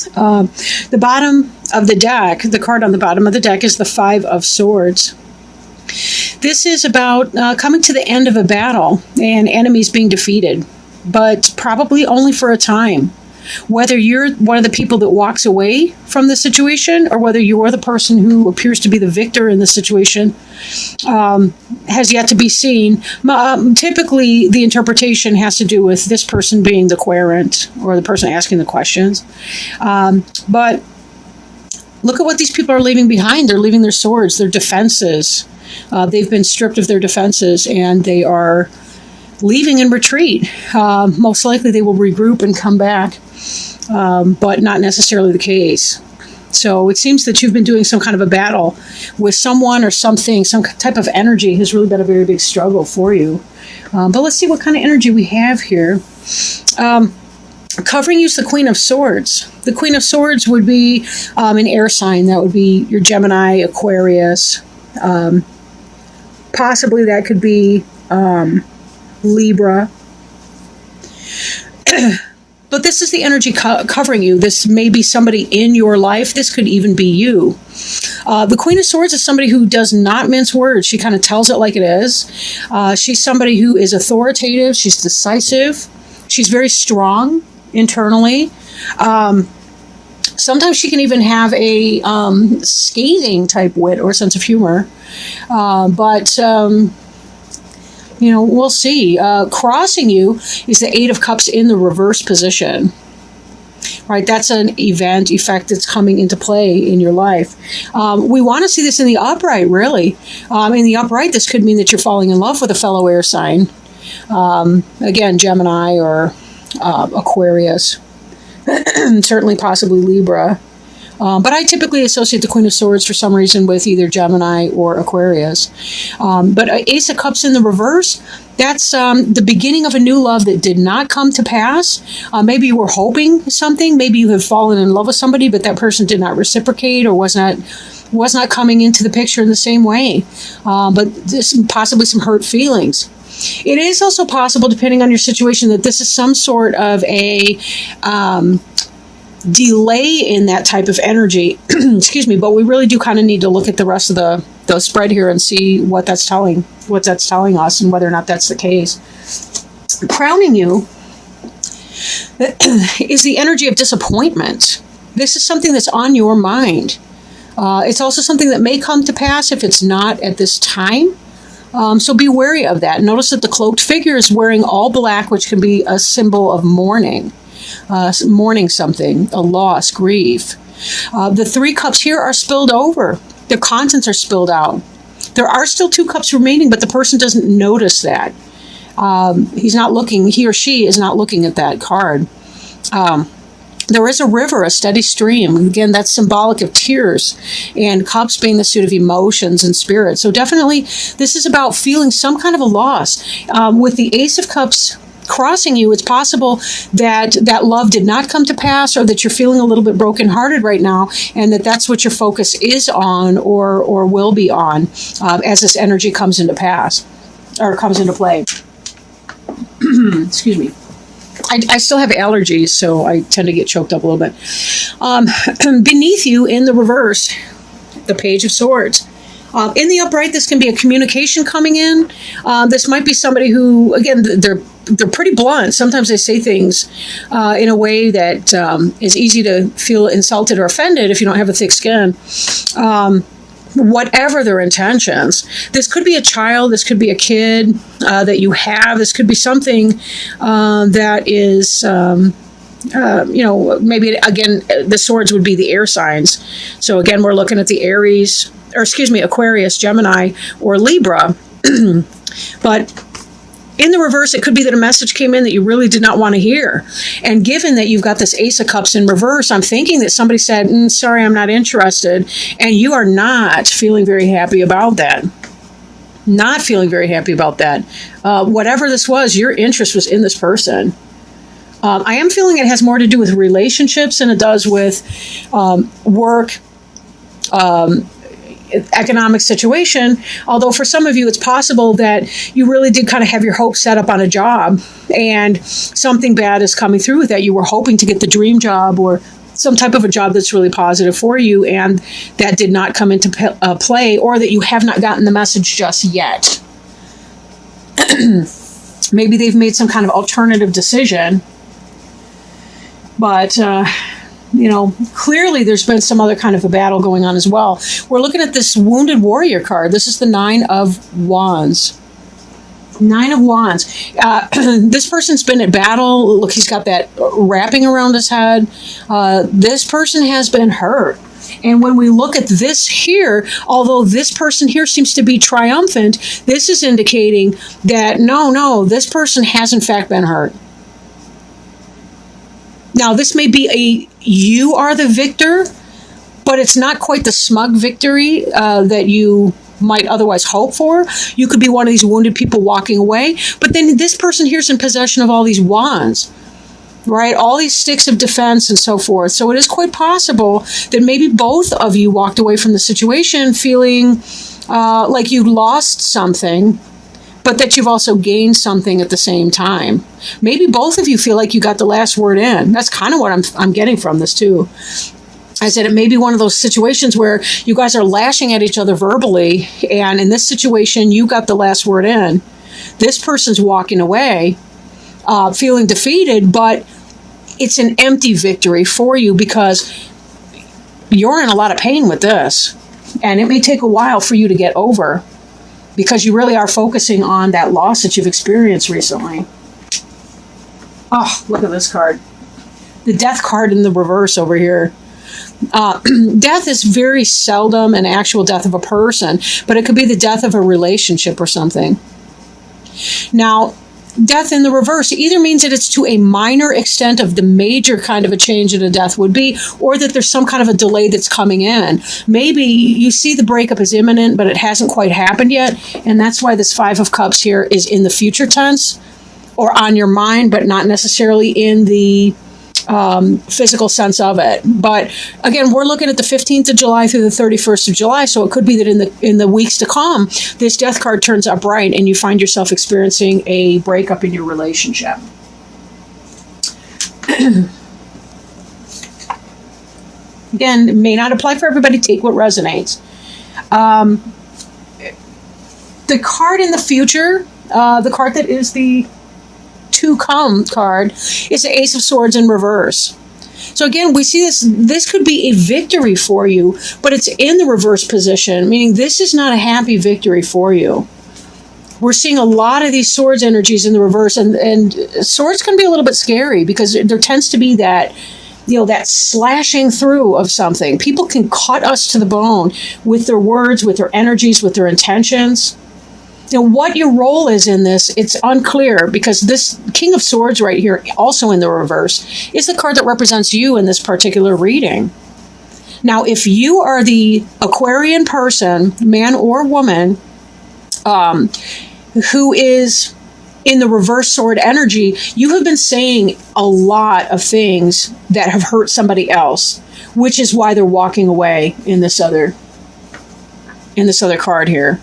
The bottom of the deck, the card on the bottom of the deck is the Five of Swords. This is about coming to the end of a battle and enemies being defeated, but probably only for a time. Whether you're one of the people that walks away from the situation or whether you're the person who appears to be the victor in the situation has yet to be seen. Typically, the interpretation has to do with this person being the querent or the person asking the questions. But look at what these people are leaving behind. They're leaving their swords, their defenses. They've been stripped of their defenses and they are leaving in retreat. Most likely they will regroup and come back, but not necessarily the case. So it seems that you've been doing some kind of a battle with someone or something, some type of energy has really been a very big struggle for you. But let's see what kind of energy we have here. Covering you is the Queen of Swords. The Queen of Swords would be an air sign. That would be your Gemini, Aquarius. Possibly that could be Libra. But this is the energy covering you. This may be somebody in your life. This could even be you. The Queen of Swords is somebody who does not mince words. She kind of tells it like it is. She's somebody who is authoritative. She's decisive. She's very strong internally. Sometimes she can even have a scathing type wit or sense of humor. But we'll see. Crossing you is the Eight of Cups in the reverse position. Right, that's an effect that's coming into play in your life. We want to see this in the upright, really. In the upright, this could mean that you're falling in love with a fellow air sign. Again, Gemini or Aquarius. Certainly, possibly Libra. But I typically associate the Queen of Swords for some reason with either Gemini or Aquarius. But Ace of Cups in the reverse, that's the beginning of a new love that did not come to pass. Maybe you were hoping something. Maybe you have fallen in love with somebody, but that person did not reciprocate or was not coming into the picture in the same way. But there's possibly some hurt feelings. It is also possible, depending on your situation, that this is some sort of a delay in that type of energy. Excuse me, but we really do kind of need to look at the rest of the spread here and see what that's telling us and whether or not that's the case. Crowning you is the energy of disappointment. This is something that's on your mind. It's also something that may come to pass if it's not at this time. So be wary of that. Notice that the cloaked figure is wearing all black, which can be a symbol of mourning. Mourning something, a loss, grief. The three cups here are spilled over. The contents are spilled out. There are still two cups remaining, but the person doesn't notice that. He or she is not looking at that card. There is a river, a steady stream. Again, that's symbolic of tears, and cups being the suit of emotions and spirit. So definitely, this is about feeling some kind of a loss. With the Ace of Cups crossing you, it's possible that love did not come to pass, or that you're feeling a little bit brokenhearted right now, and that's what your focus is on or will be on as this energy comes into play. Excuse me. I still have allergies, so I tend to get choked up a little bit. Beneath you, in the reverse, the Page of Swords. In the upright, this can be a communication coming in. This might be somebody who, again, they're pretty blunt. Sometimes they say things in a way that is easy to feel insulted or offended if you don't have a thick skin. Whatever their intentions. This could be a child, this could be a kid that you have, this could be something that is, maybe, again, the swords would be the air signs. So again, we're looking at the Aquarius, Gemini, or Libra. But in the reverse, it could be that a message came in that you really did not want to hear. And given that you've got this Ace of Cups in reverse, I'm thinking that somebody said, sorry, I'm not interested. And you are not feeling very happy about that. Not feeling very happy about that. Whatever this was, your interest was in this person. I am feeling it has more to do with relationships than it does with work, economic situation, although for some of you it's possible that you really did kind of have your hopes set up on a job and something bad is coming through with that. You were hoping to get the dream job or some type of a job that's really positive for you, and that did not come into play, or that you have not gotten the message just yet. Maybe they've made some kind of alternative decision, but clearly there's been some other kind of a battle going on as well. We're looking at this Wounded Warrior card. This is the Nine of Wands. Nine of Wands. This person's been at battle. Look, he's got that wrapping around his head. This person has been hurt. And when we look at this here, although this person here seems to be triumphant, this is indicating that no, this person has in fact been hurt. Now, this may be you are the victor, but it's not quite the smug victory that you might otherwise hope for. You could be one of these wounded people walking away, but then this person here's in possession of all these wands, right? All these sticks of defense and so forth. So it is quite possible that maybe both of you walked away from the situation feeling like you lost something, but that you've also gained something at the same time. Maybe both of you feel like you got the last word in. That's kind of what I'm getting from this too. I said it may be one of those situations where you guys are lashing at each other verbally, and in this situation, you got the last word in. This person's walking away, feeling defeated, but it's an empty victory for you because you're in a lot of pain with this, and it may take a while for you to get over because you really are focusing on that loss that you've experienced recently. Oh, look at this card. The Death card in the reverse over here. Death is very seldom an actual death of a person, but it could be the death of a relationship or something. Now, death in the reverse either means that it's to a minor extent of the major kind of a change that a death would be, or that there's some kind of a delay that's coming in. Maybe you see the breakup is imminent, but it hasn't quite happened yet, and that's why this Five of Cups here is in the future tense, or on your mind, but not necessarily in the physical sense of it. But again, we're looking at the 15th of July through the 31st of July, so it could be that in the weeks to come, this Death card turns up right and you find yourself experiencing a breakup in your relationship. Again, it may not apply for everybody. Take what resonates. The card in the future, the card that is the to come card, is the Ace of Swords in reverse. So again, we see this could be a victory for you, but it's in the reverse position, meaning this is not a happy victory for you. We're seeing a lot of these swords energies in the reverse, and swords can be a little bit scary because there tends to be that, that slashing through of something. People can cut us to the bone with their words, with their energies, with their intentions. What your role is in this, it's unclear, because this King of Swords right here, also in the reverse, is the card that represents you in this particular reading. Now, if you are the Aquarian person, man or woman, who is in the reverse sword energy, you have been saying a lot of things that have hurt somebody else, which is why they're walking away in this other card here.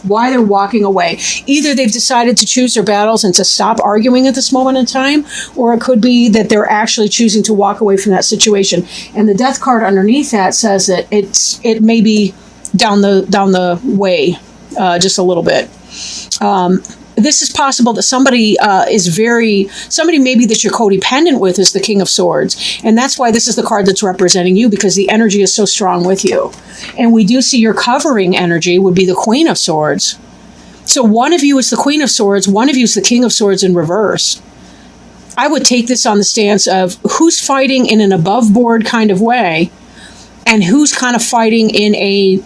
Why they're walking away. Either they've decided to choose their battles and to stop arguing at this moment in time, or it could be that they're actually choosing to walk away from that situation. And the Death card underneath that says that it may be down the way just a little bit. This is possible that somebody maybe that you're codependent with is the King of Swords. And that's why this is the card that's representing you, because the energy is so strong with you. And we do see your covering energy would be the Queen of Swords. So one of you is the Queen of Swords, one of you is the King of Swords in reverse. I would take this on the stance of who's fighting in an above board kind of way and who's kind of fighting in a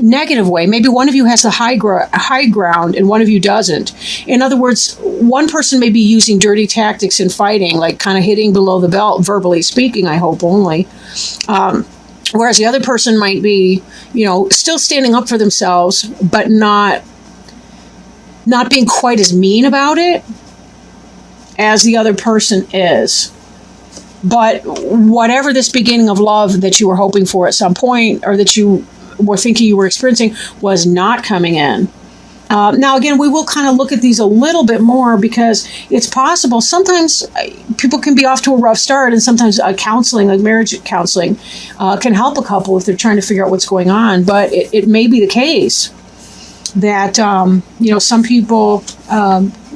negative way. Maybe one of you has the high ground and one of you doesn't. In other words, one person may be using dirty tactics in fighting, like kind of hitting below the belt, verbally speaking, I hope only. Whereas the other person might be, still standing up for themselves, but not being quite as mean about it as the other person is. But whatever this beginning of love that you were hoping for at some point, or that you were thinking you were experiencing, was not coming in. Now, again, we will kind of look at these a little bit more because it's possible. Sometimes people can be off to a rough start, and sometimes counseling, like marriage counseling, can help a couple if they're trying to figure out what's going on. But it may be the case that, some people,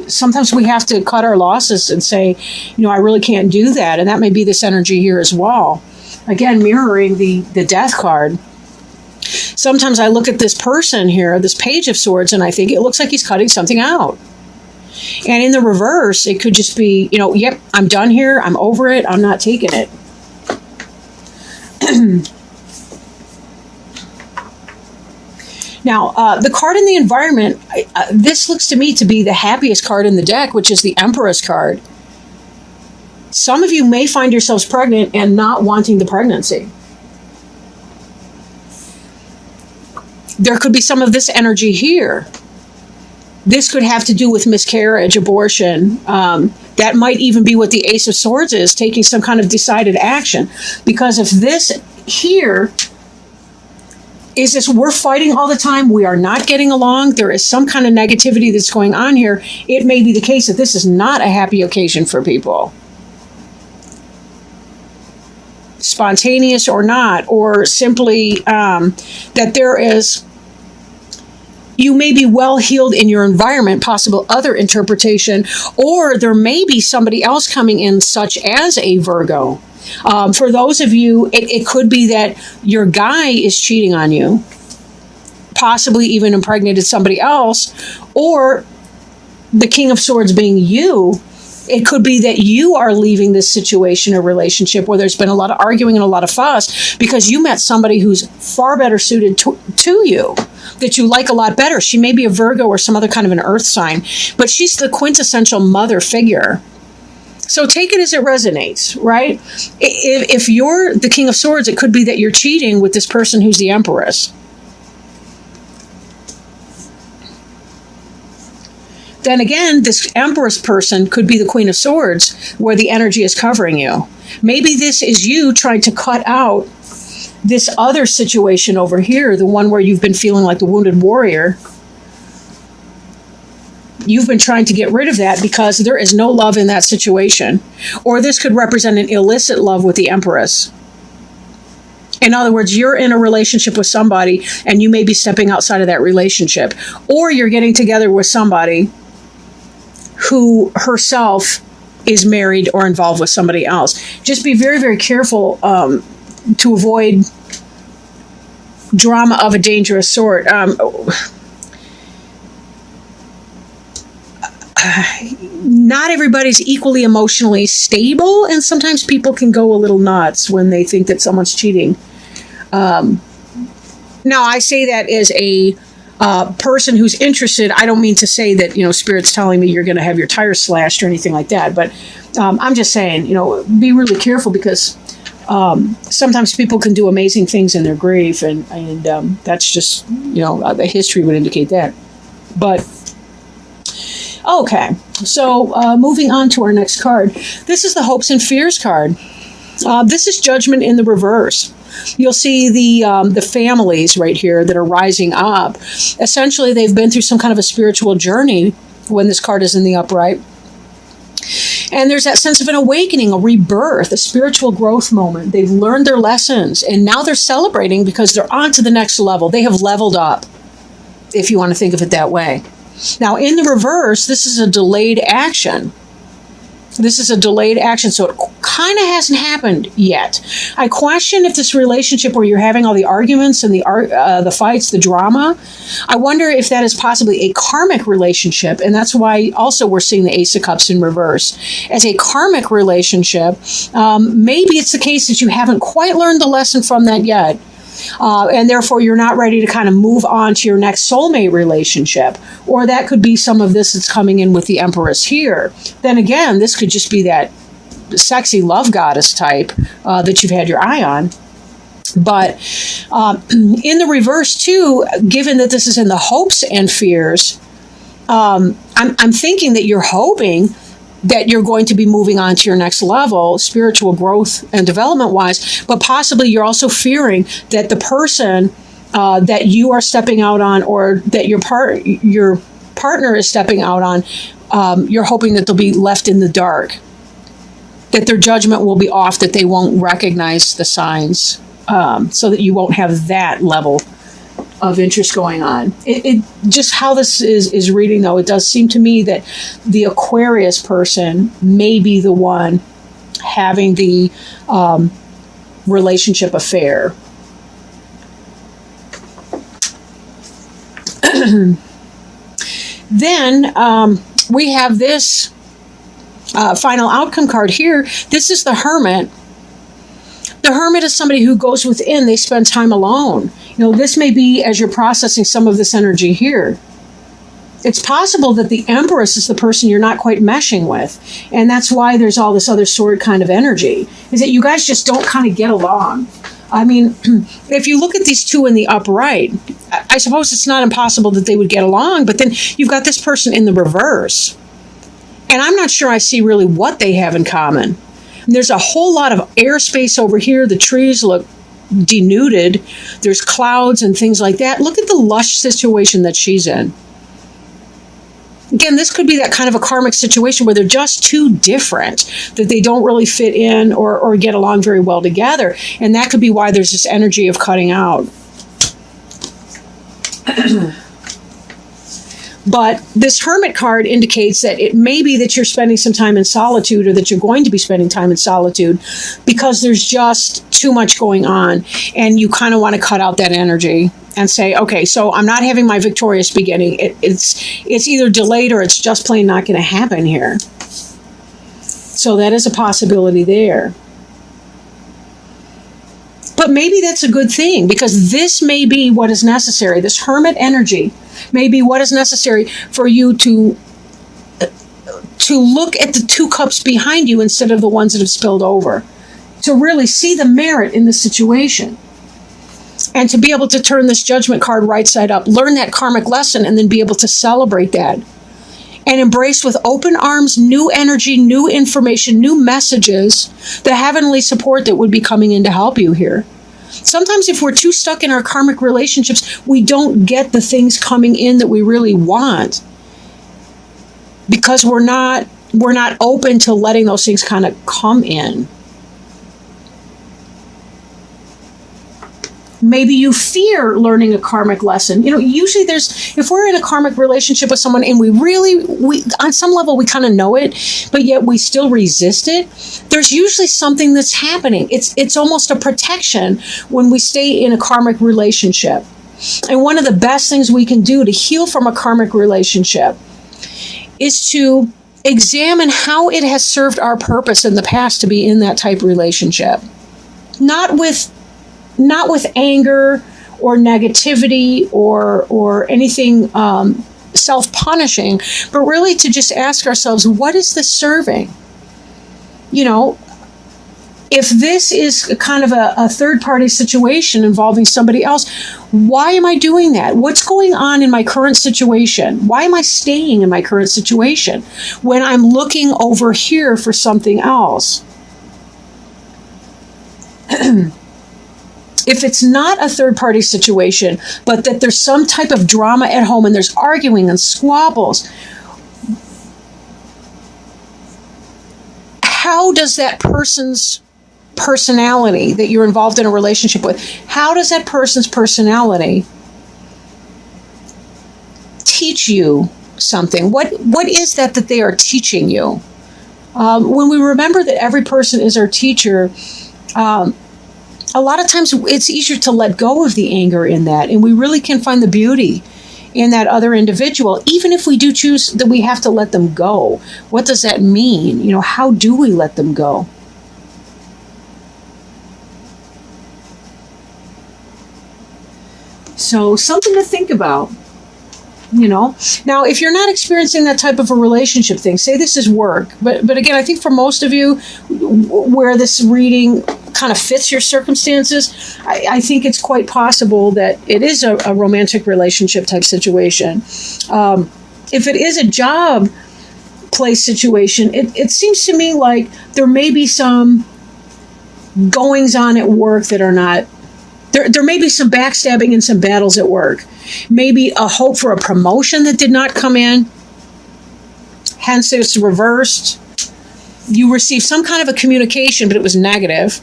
sometimes we have to cut our losses and say, I really can't do that. And that may be this energy here as well. Again, mirroring the death card. Sometimes I look at this person here, this Page of Swords, and I think it looks like he's cutting something out. And in the reverse, it could just be, yep, I'm done here. I'm over it. I'm not taking it. Now, the card in the environment, this looks to me to be the happiest card in the deck, which is the Empress card. Some of you may find yourselves pregnant and not wanting the pregnancy. There could be some of this energy here. This could have to do with miscarriage, abortion. That might even be what the Ace of Swords is, taking some kind of decided action. Because if this here is this, we're fighting all the time, we are not getting along, there is some kind of negativity that's going on here, it may be the case that this is not a happy occasion for people. Spontaneous or not, or simply that there is, you may be well healed in your environment, possible other interpretation, or there may be somebody else coming in, such as a Virgo. For those of you, it could be that your guy is cheating on you, possibly even impregnated somebody else, or the King of Swords being you. It could be that you are leaving this situation or relationship where there's been a lot of arguing and a lot of fuss because you met somebody who's far better suited to you, that you like a lot better. She may be a Virgo or some other kind of an earth sign, but she's the quintessential mother figure. So take it as it resonates, right? If you're the King of Swords, it could be that you're cheating with this person who's the Empress. Then again, this Empress person could be the Queen of Swords, where the energy is covering you. Maybe this is you trying to cut out this other situation over here, the one where you've been feeling like the wounded warrior. You've been trying to get rid of that because there is no love in that situation. Or this could represent an illicit love with the Empress. In other words, you're in a relationship with somebody and you may be stepping outside of that relationship. Or you're getting together with somebody who herself is married or involved with somebody else. Just be very, very careful to avoid drama of a dangerous sort. Not everybody's equally emotionally stable, and sometimes people can go a little nuts when they think that someone's cheating. Now, I say that as a person who's interested. I don't mean to say that, Spirit's telling me you're going to have your tires slashed or anything like that, but I'm just saying, be really careful because sometimes people can do amazing things in their grief, and that's just, the history would indicate that. But okay, so moving on to our next card. This is the Hopes and Fears card. This is Judgment in the reverse. You'll see the families right here that are rising up. Essentially, they've been through some kind of a spiritual journey when this card is in the upright. And there's that sense of an awakening, a rebirth, a spiritual growth moment. They've learned their lessons, and now they're celebrating because they're on to the next level. They have leveled up, if you want to think of it that way. Now, in the reverse, this is a delayed action. This is a delayed action, so it kind of hasn't happened yet. I question if this relationship where you're having all the arguments and the fights, the drama, I wonder if that is possibly a karmic relationship, and that's why also we're seeing the Ace of Cups in reverse. As a karmic relationship, maybe it's the case that you haven't quite learned the lesson from that yet. And therefore you're not ready to kind of move on to your next soulmate relationship. Or that could be some of this that's coming in with the Empress here. Then again, this could just be that sexy love goddess type that you've had your eye on. But in the reverse too, given that this is in the Hopes and Fears, I'm thinking that you're hoping that you're going to be moving on to your next level, spiritual growth and development wise, but possibly you're also fearing that the person that you are stepping out on, or that your partner is stepping out on, you're hoping that they'll be left in the dark, that their judgment will be off, that they won't recognize the signs, so that you won't have that level of interest going on. It just how this is reading, though, it does seem to me that the Aquarius person may be the one having the relationship affair. Then we have this final outcome card here. This is the Hermit. The Hermit is somebody who goes within. They spend time alone. This may be as you're processing some of this energy here. It's possible that the Empress is the person you're not quite meshing with. And that's why there's all this other sword kind of energy, is that you guys just don't kind of get along. I mean, if you look at these two in the upright, I suppose it's not impossible that they would get along, but then you've got this person in the reverse. And I'm not sure I see really what they have in common. There's a whole lot of airspace over here. The trees look denuded. There's clouds and things like that. Look at the lush situation that she's in. Again, this could be that kind of a karmic situation where they're just too different, that they don't really fit in or get along very well together. And that could be why there's this energy of cutting out. But this Hermit card indicates that it may be that you're spending some time in solitude, or that you're going to be spending time in solitude, because there's just too much going on. And you kind of want to cut out that energy and say, okay, so I'm not having my victorious beginning. It's either delayed, or it's just plain not going to happen here. So that is a possibility there. But maybe that's a good thing, because this may be what is necessary. This Hermit energy may be what is necessary for you to look at the two cups behind you instead of the ones that have spilled over, to really see the merit in the situation, and to be able to turn this Judgment card right side up, learn that karmic lesson, and then be able to celebrate that and embrace with open arms new energy, new information, new messages, the heavenly support that would be coming in to help you here. Sometimes if we're too stuck in our karmic relationships, we don't get the things coming in that we really want, because we're not open to letting those things kind of come in. Maybe you fear learning a karmic lesson. Usually if we're in a karmic relationship with someone and we on some level we kind of know it, but yet we still resist it, there's usually something that's happening. It's almost a protection when we stay in a karmic relationship. And one of the best things we can do to heal from a karmic relationship is to examine how it has served our purpose in the past to be in that type of relationship. Not with anger or negativity or anything self-punishing, but really to just ask ourselves, what is this serving? If this is kind of a third-party situation involving somebody else, why am I doing that? What's going on in my current situation? Why am I staying in my current situation when I'm looking over here for something else? If it's not a third-party situation, but that there's some type of drama at home and there's arguing and squabbles, how does that person's personality that you're involved in a relationship with, how does that person's personality teach you something? What is that they are teaching you? When we remember that every person is our teacher, a lot of times it's easier to let go of the anger in that, and we really can find the beauty in that other individual, even if we do choose that we have to let them go. What does that mean? How do we let them go? So something to think about. Now, if you're not experiencing that type of a relationship thing, say this is work, but again, I think for most of you where this reading kind of fits your circumstances, I think it's quite possible that it is a romantic relationship type situation. If it is a job place situation, it seems to me like there may be some goings on at work that are not There may be some backstabbing and some battles at work. Maybe a hope for a promotion that did not come in. Hence, it's reversed. You received some kind of a communication, but it was negative.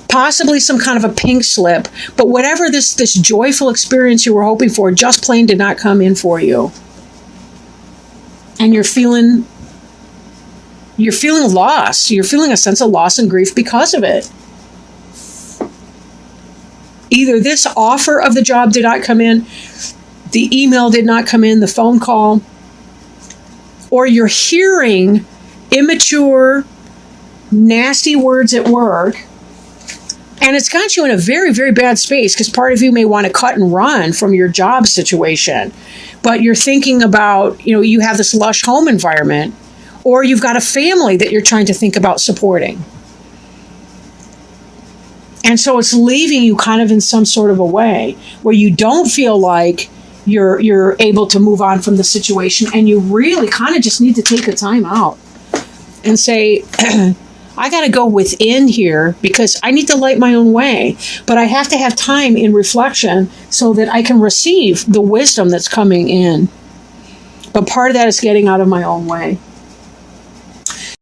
Possibly some kind of a pink slip. But whatever this joyful experience you were hoping for just plain did not come in for you. And you're feeling loss. You're feeling a sense of loss and grief because of it. Either this offer of the job did not come in, the email did not come in, the phone call, or you're hearing immature, nasty words at work, and it's got you in a very, very bad space because part of you may want to cut and run from your job situation, but you're thinking about, you have this lush home environment, or you've got a family that you're trying to think about supporting. And so it's leaving you kind of in some sort of a way where you don't feel like you're able to move on from the situation, and you really kind of just need to take a time out and say, I got to go within here because I need to light my own way, but I have to have time in reflection so that I can receive the wisdom that's coming in. But part of that is getting out of my own way.